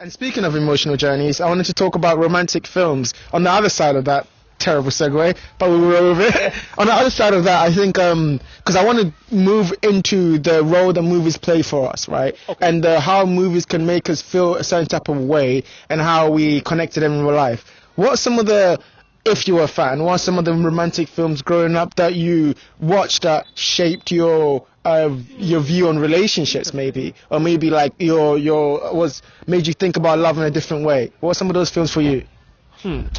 And speaking of emotional journeys, I wanted to talk about romantic films. On the other side of that, terrible segue, but we were over it. On the other side of that, I think, because I want to move into the role that movies play for us, right? Okay. And how movies can make us feel a certain type of way and how we connect to them in real life. What are some of the, if you were a fan, what are some of the romantic films growing up that you watched that shaped your view on relationships, maybe, or maybe like made you think about love in a different way? What are some of those films for you?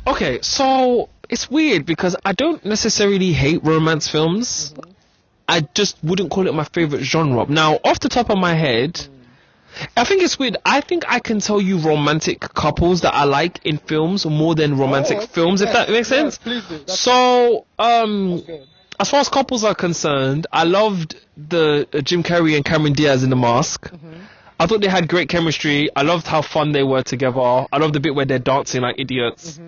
Okay, so it's weird because I don't necessarily hate romance films. I just wouldn't call it my favorite genre. Now, off the top of my head, I think it's weird. I think I can tell you romantic couples that I like in films more than romantic films, if that makes sense. Please do. So, as far as couples are concerned, I loved the Jim Carrey and Cameron Diaz in The Mask. I thought they had great chemistry. I loved how fun they were together. I loved the bit where they're dancing like idiots.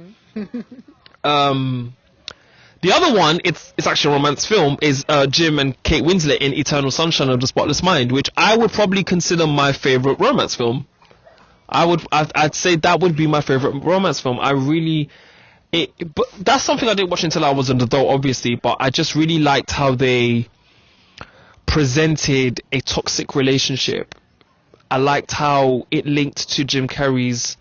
The other one, it's actually a romance film, is Jim and Kate Winslet in Eternal Sunshine of the Spotless Mind, which I would probably consider my favorite romance film. I'd say that would be my favorite romance film. But that's something I didn't watch until I was an adult, obviously, but I just really liked how they presented a toxic relationship. I liked how it linked to Jim Carrey's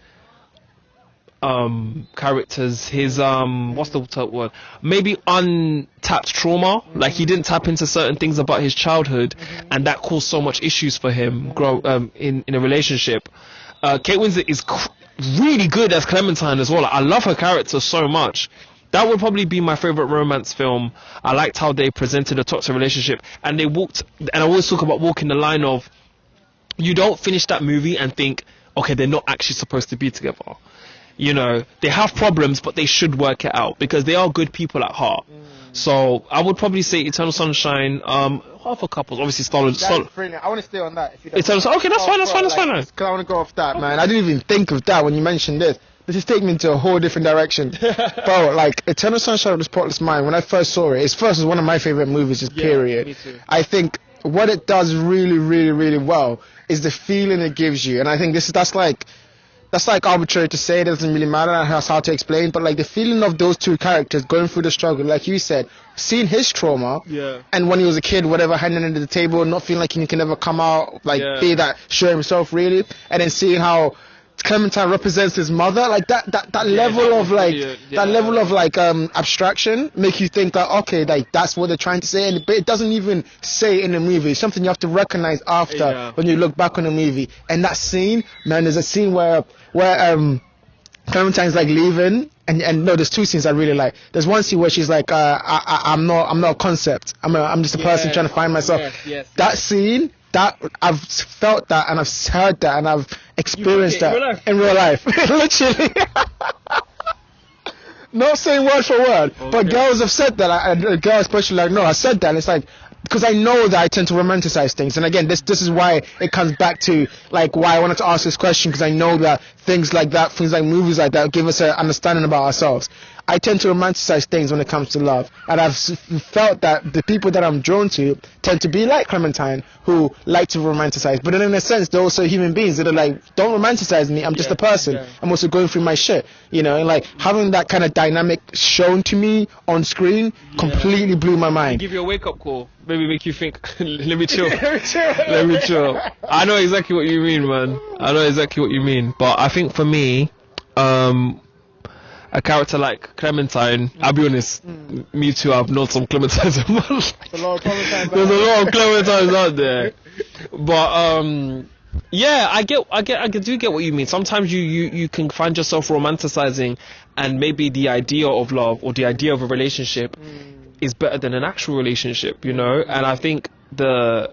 characters, his what's the word? Maybe untapped trauma. Like he didn't tap into certain things about his childhood, and that caused so much issues for him in a relationship. Kate Winslet is really good as Clementine as well. I love her character so much. That would probably be my favorite romance film. I liked how they presented a toxic relationship, and they walked. And I always talk about walking the line of, you don't finish that movie and think, okay, they're not actually supposed to be together. You know, they have problems, but they should work it out because they are good people at heart. So I would probably say Eternal Sunshine. What other couples? Obviously, Solid. I want to stay on that. If you don't okay, that's fine. That's fine. Because I want to go off that, man. I didn't even think of that when you mentioned this. This is taking me into a whole different direction. Bro, like, Eternal Sunshine of the Spotless Mind, when I first saw it, it was one of my favorite movies, just period. Me too. I think what it does really, really, really well is the feeling it gives you. And I think that's like arbitrary to say. It doesn't really matter how to explain, but like the feeling of those two characters going through the struggle, like you said, seeing his trauma, and when he was a kid, whatever, hanging under the table, not feeling like he can ever come out, like be that sure himself really, and then seeing how Clementine represents his mother, like that level of level of abstraction make you think that okay, like that's what they're trying to say, but it doesn't even say in the movie. It's something you have to recognize after when you look back on the movie. And that scene, man, there's a scene where Clementine's like leaving, and no, there's two scenes I really like. There's one scene where she's like, I'm not a concept. I'm just a person trying to find myself. That scene. That I've felt that and I've heard that and I've experienced that in real life. Literally. Not saying word for word, but girls have said that, and girls especially like, no, I said that, and it's like, because I know that I tend to romanticize things, and again, this is why it comes back to like why I wanted to ask this question, because I know that things like movies like that give us an understanding about ourselves. I tend to romanticize things when it comes to love, and I've felt that the people that I'm drawn to tend to be like Clementine, who like to romanticize, but then in a sense they're also human beings that are like, don't romanticize me, I'm just a person, I'm also going through my shit, you know, and like having that kind of dynamic shown to me on screen completely blew my mind. Give you a wake-up call, maybe make you think, let me chill. Let me chill. I know exactly what you mean, man. I know exactly what you mean, but I think for me, a character like Clementine, I'll be honest, me too, I've known some Clementines in my life. There's a lot of Clementines out there. But I do get what you mean. Sometimes you can find yourself romanticizing, and maybe the idea of love or the idea of a relationship is better than an actual relationship, you know? And I think the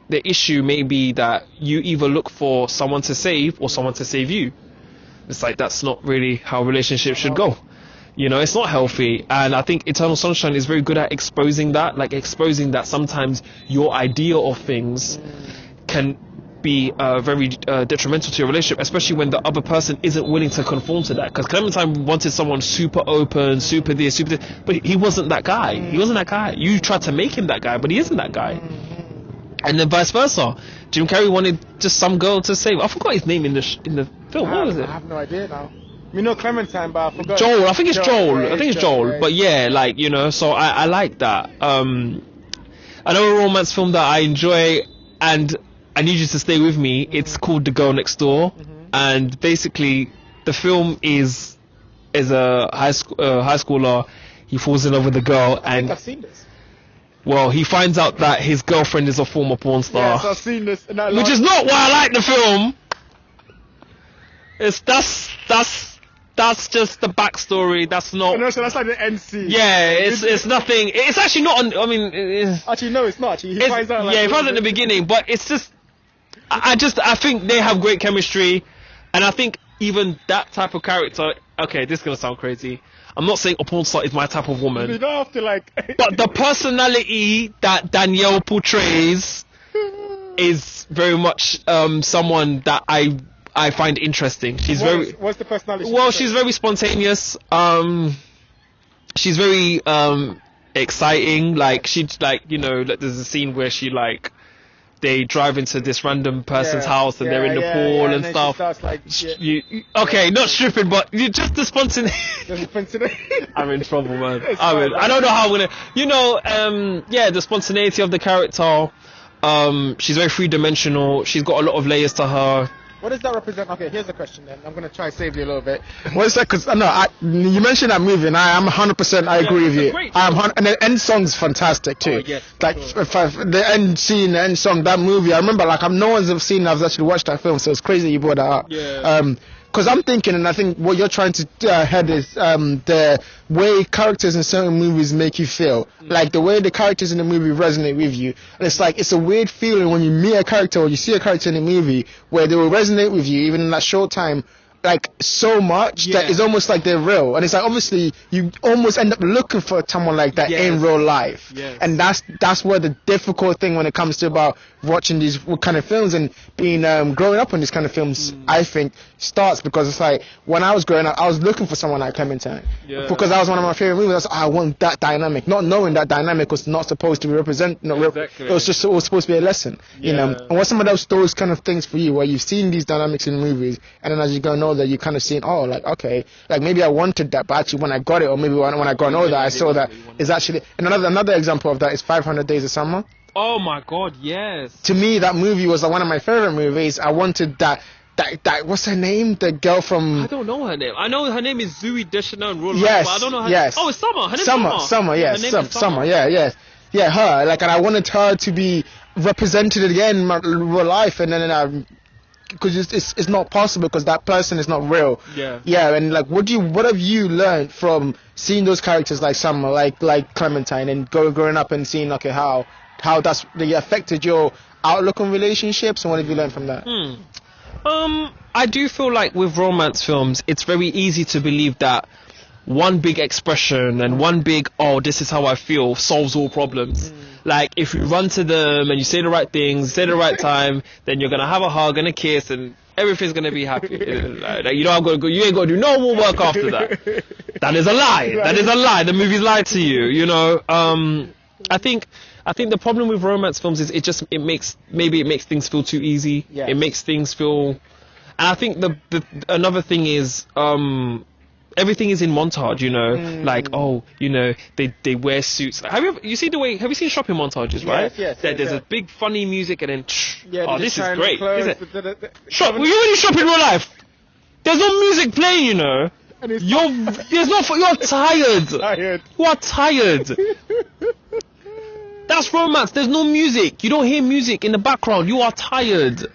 issue may be that you either look for someone to save or someone to save you. It's like, that's not really how relationships should go. You know, it's not healthy. And I think Eternal Sunshine is very good at exposing that sometimes your idea of things can be very detrimental to your relationship, especially when the other person isn't willing to conform to that. Because Clementine wanted someone super open, super this, but he wasn't that guy. You tried to make him that guy, but he isn't that guy. And then vice versa. Jim Carrey wanted just some girl to save. I forgot his name in the film. What was it? I have no idea now. We know Clementine, but I forgot. Joel. I think it's Joel. Yeah, I think it's Joel. Yeah. But yeah, like, you know, so I like that. Another romance film that I enjoy, and I need you to stay with me. It's called The Girl Next Door, and basically the film is a high schooler. He falls in love with a girl, I and think I've seen this. well, he finds out that his girlfriend is a former porn star. Yes, I've seen this. Which is not why I like the film. That's just the backstory. That's not. No, so that's like the end scene. Yeah, it's nothing. It's actually not. I mean, actually, no, it's not. He finds out. Like, he finds out in the beginning, but it's just. I think they have great chemistry, and I think even that type of character. Okay, this is gonna sound crazy. I'm not saying a porn star is my type of woman. You don't have to like. But the personality that Danielle portrays is very much someone that I find interesting. What's the personality? Well, she's very spontaneous. She's very exciting. Like there's a scene where they drive into this random person's house and they're in the pool and stuff. Okay, not stripping, but you just the spontaneity. I'm in trouble, man. I don't know how I'm gonna. The spontaneity of the character. She's very three-dimensional. She's got a lot of layers to her. What does that represent? Okay, here's the question then. I'm going to try to save you a little bit. What is that? Because you mentioned that movie, and I'm 100%. I agree with you. And the end song's fantastic too. Oh, yes, like the end scene, the end song, that movie. I remember, no one's ever seen. I've actually watched that film, so it's crazy you brought that up. Yeah. Because I'm thinking, and I think what you're trying to head is the way characters in certain movies make you feel. Like the way the characters in the movie resonate with you. And it's a weird feeling when you meet a character or you see a character in a movie where they will resonate with you even in that short time. Like so much that it's almost like they're real, and it's like obviously you almost end up looking for someone like that in real life, and that's where the difficult thing when it comes to about watching these kind of films and being growing up on these kind of films, I think starts because it's like when I was growing up, I was looking for someone like Clementine because that was one of my favorite movies. I want that dynamic, not knowing that dynamic was not supposed to be represented. It was supposed to be a lesson, you know. And what's some of those kind of things for you where you've seen these dynamics in movies, and then as you go on that you kind of seen, okay, like maybe I wanted that, but actually when I got it, or maybe when I got older, I saw that is actually. And another example of that is 500 Days of Summer. Oh my God, yes. To me, that movie was one of my favorite movies. I wanted that what's her name? The girl from. I don't know her name. I know her name is Zooey Deschanel in real life, yes, but I don't know her yes. name. Oh, it's Summer. Her name is Summer, yes. Summer, yeah, her. Like, and I wanted her to be represented again in my real life, and then because it's not possible because that person is not real. Yeah, and like, what have you learned from seeing those characters like Summer, like Clementine, and growing up and seeing how that's really affected your outlook on relationships, and what have you learned from that? I do feel like with romance films, it's very easy to believe that one big expression and one big this is how I feel solves all problems. Like if you run to them and you say the right things, say the right time, then you're gonna have a hug and a kiss and everything's gonna be happy. Like, you ain't gonna do no more work after that. That is a lie. That is a lie. The movie's lied to you. You know. I think the problem with romance films is it makes things feel too easy. Yes. It makes things feel. And I think the another thing is everything is in montage, you know, like they wear suits. Have you seen shopping montages, right? Yes. There's a big funny music and then this is great. Clothes, Shop. You already shop in real life. There's no music playing, you know. You're tired. You are tired. That's romance. There's no music. You don't hear music in the background. You are tired.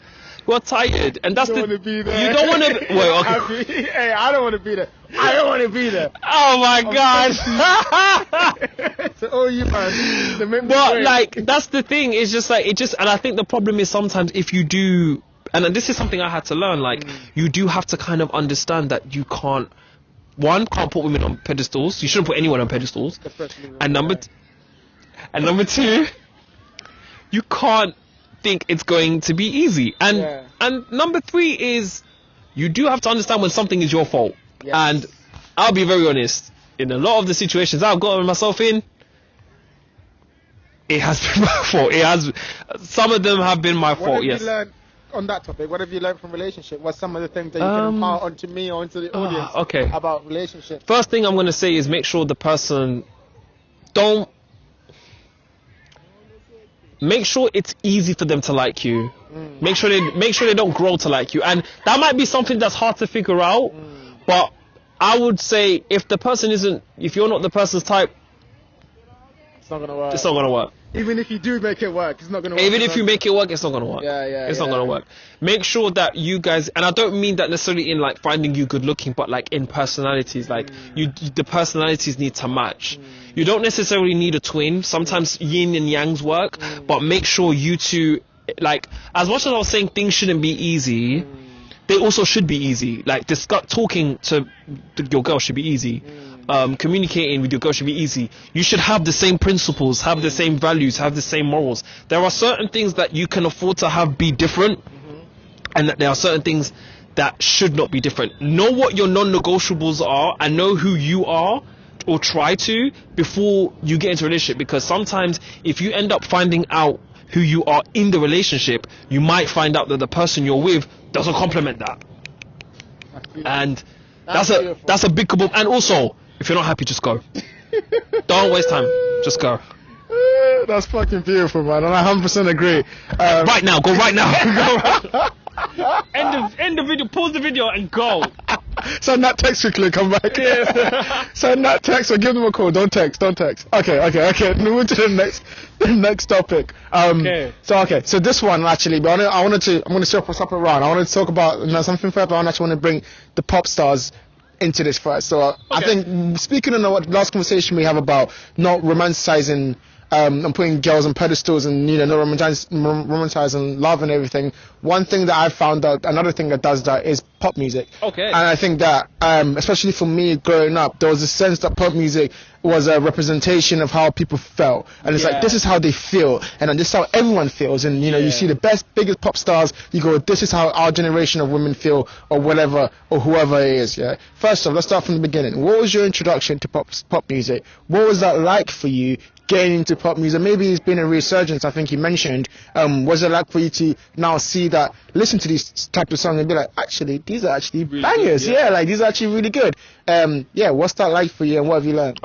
We're tired, and that's you don't want to be there. You don't want to. Well, okay. Hey, I don't want to be there. I don't want to be there. Oh my God! So, you man. But like, that's the thing. It's just like and I think the problem is sometimes if you do, and this is something I had to learn. Like, you do have to kind of understand that you can't put women on pedestals. You shouldn't put anyone on pedestals. And number two, you can't think it's going to be easy, and number three is you do have to understand when something is your fault. And I'll be very honest, in a lot of the situations I've gotten myself in, it has been my fault. Some of them have been my fault. Yes. What have you learned on that topic? What have you learned from relationship? What's some of the things that you can impart onto me or onto the audience about relationships? First thing I'm going to say is make sure the person make sure it's easy for them to like you. Make sure they don't grow to like you, and that might be something that's hard to figure out. But I would say if you're not the person's type, it's not gonna work. It's not gonna work. Even if you do make it work, it's not gonna work. Even if you make it work, it's not gonna work. It's not gonna work. Make sure that you guys, and I don't mean that necessarily in like finding you good looking, but like in personalities, like the personalities need to match. You don't necessarily need a twin. Sometimes yin and yangs work, but make sure you two, like, as much as I was saying things shouldn't be easy, they also should be easy. Like talking to your girl should be easy. Communicating with your girl should be easy. You should have the same principles, have the same values, have the same morals. There are certain things that you can afford to have be different, and that there are certain things that should not be different. Know what your non-negotiables are and know who you are, or try to, before you get into a relationship, because sometimes if you end up finding out who you are in the relationship, you might find out that the person you're with doesn't complement that, and that's a big kaboom. And also, if you're not happy, just go. Don't waste time. Just go. That's fucking beautiful, man, and I 100% agree. Right now, go right now. End the video. Pause the video and go. Send that text quickly. Come back. Send that text or give them a call. Don't text. Okay. Move to the next topic. So this one actually, but I'm going to swap us up around. I want to talk about something further. I actually want to bring the pop stars into this first. So I think, speaking on the last conversation we have about not romanticizing and putting girls on pedestals and not romanticizing love and everything, one thing that I found out, another thing that does that, is pop music. And I think that especially for me growing up, there was a sense that pop music was a representation of how people felt, and it's like, this is how they feel, and this is how everyone feels. And you see the biggest pop stars, you go, this is how our generation of women feel, or whatever, or whoever it is. First off, let's start from the beginning. What was your introduction to pop music? What was that like for you getting into pop music? Maybe it's been a resurgence, I think you mentioned. Was it like for you to now see that, listen to these type of songs and be like, actually, these are actually bangers. Like, these are actually really good. What's that like for you, and what have you learned?